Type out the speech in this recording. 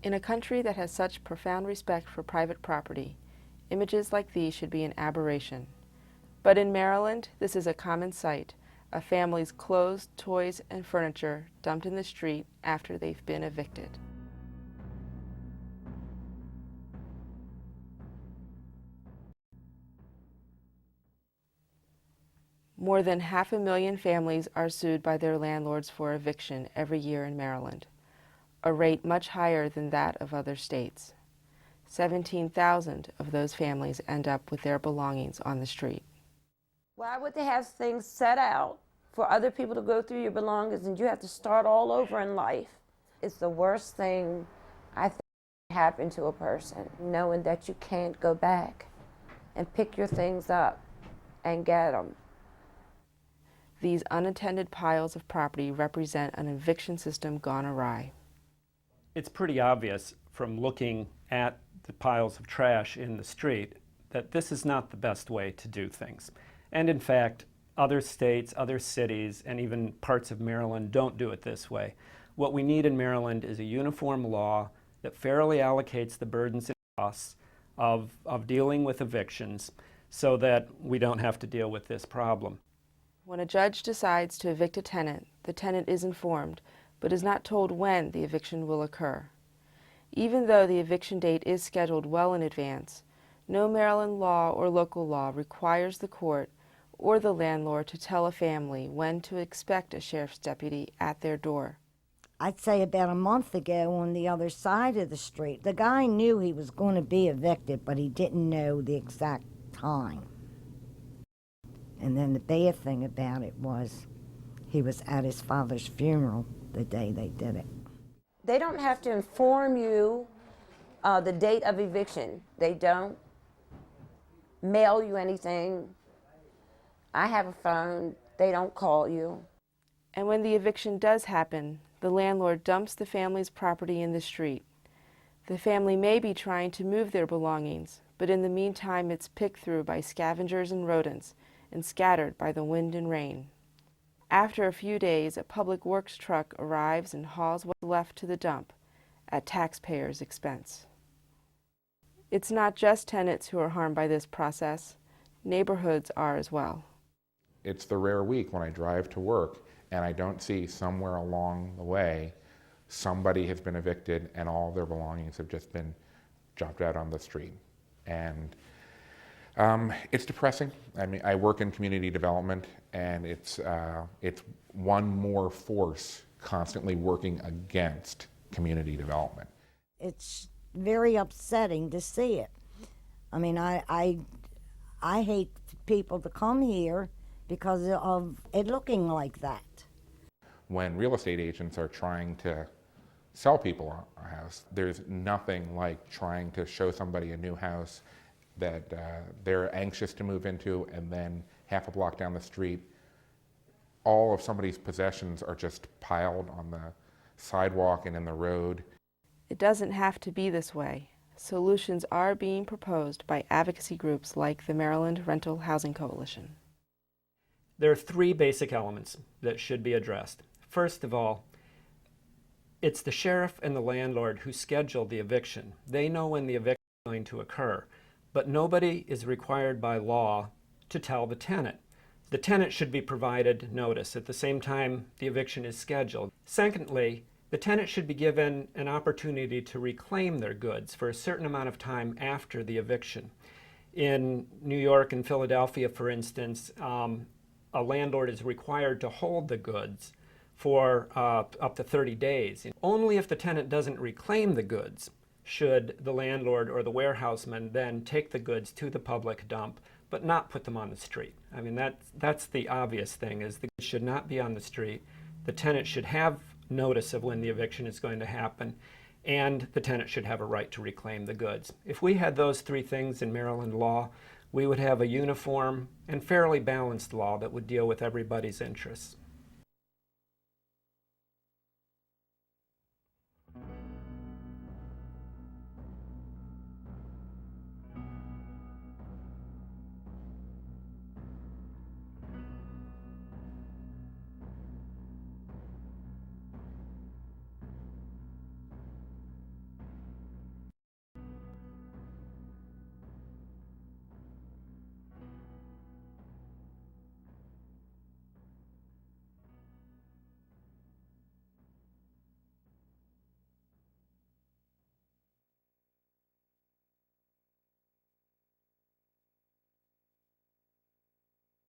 In a country that has such profound respect for private property, images like these should be an aberration. But in Maryland, this is a common sight, a family's clothes, toys, and furniture dumped in the street after they've been evicted. More than 500,000 families are sued by their landlords for eviction every year in Maryland, a rate much higher than that of other states. 17,000 of those families end up with their belongings on the street. Why would they have things set out for other people to go through your belongings and you have to start all over in life? It's the worst thing I think happen to a person, knowing that you can't go back and pick your things up and get them. These unattended piles of property represent an eviction system gone awry. It's pretty obvious from looking at the piles of trash in the street that this is not the best way to do things. And in fact, other states, other cities, and even parts of Maryland don't do it this way. What we need in Maryland is a uniform law that fairly allocates the burdens and costs of dealing with evictions so that we don't have to deal with this problem. When a judge decides to evict a tenant, the tenant is informed, but is not told when the eviction will occur. Even though the eviction date is scheduled well in advance, no Maryland law or local law requires the court or the landlord to tell a family when to expect a sheriff's deputy at their door. I'd say about a month ago on the other side of the street, the guy knew he was going to be evicted, but he didn't know the exact time. And then the bad thing about it was he was at his father's funeral the day they did it. They don't have to inform you the date of eviction. They don't mail you anything. I have a phone. They don't call you. And when the eviction does happen, the landlord dumps the family's property in the street. The family may be trying to move their belongings, but in the meantime it's picked through by scavengers and rodents and scattered by the wind and rain. After a few days, a public works truck arrives and hauls what's left to the dump at taxpayers' expense. It's not just tenants who are harmed by this process. Neighborhoods are as well. It's the rare week when I drive to work and I don't see somewhere along the way somebody has been evicted and all their belongings have just been dropped out on the street. And it's depressing. I mean, I work in community development, and it's one more force constantly working against community development. It's very upsetting to see it. I mean, I hate people to come here because of it looking like that. When real estate agents are trying to sell people a house, there's nothing like trying to show somebody a new house that they're anxious to move into, and then half a block down the street, all of somebody's possessions are just piled on the sidewalk and in the road. It doesn't have to be this way. Solutions are being proposed by advocacy groups like the Maryland Rental Housing Coalition. There are three basic elements that should be addressed. First of all, it's the sheriff and the landlord who schedule the eviction. They know when the eviction is going to occur, but nobody is required by law to tell the tenant. The tenant should be provided notice at the same time the eviction is scheduled. Secondly, the tenant should be given an opportunity to reclaim their goods for a certain amount of time after the eviction. In New York and Philadelphia, for instance, a landlord is required to hold the goods for up to 30 days. Only if the tenant doesn't reclaim the goods should the landlord or the warehouseman then take the goods to the public dump, but not put them on the street. I mean, that's the obvious thing, is the goods should not be on the street. The tenant should have notice of when the eviction is going to happen, and the tenant should have a right to reclaim the goods. If we had those three things in Maryland law, we would have a uniform and fairly balanced law that would deal with everybody's interests.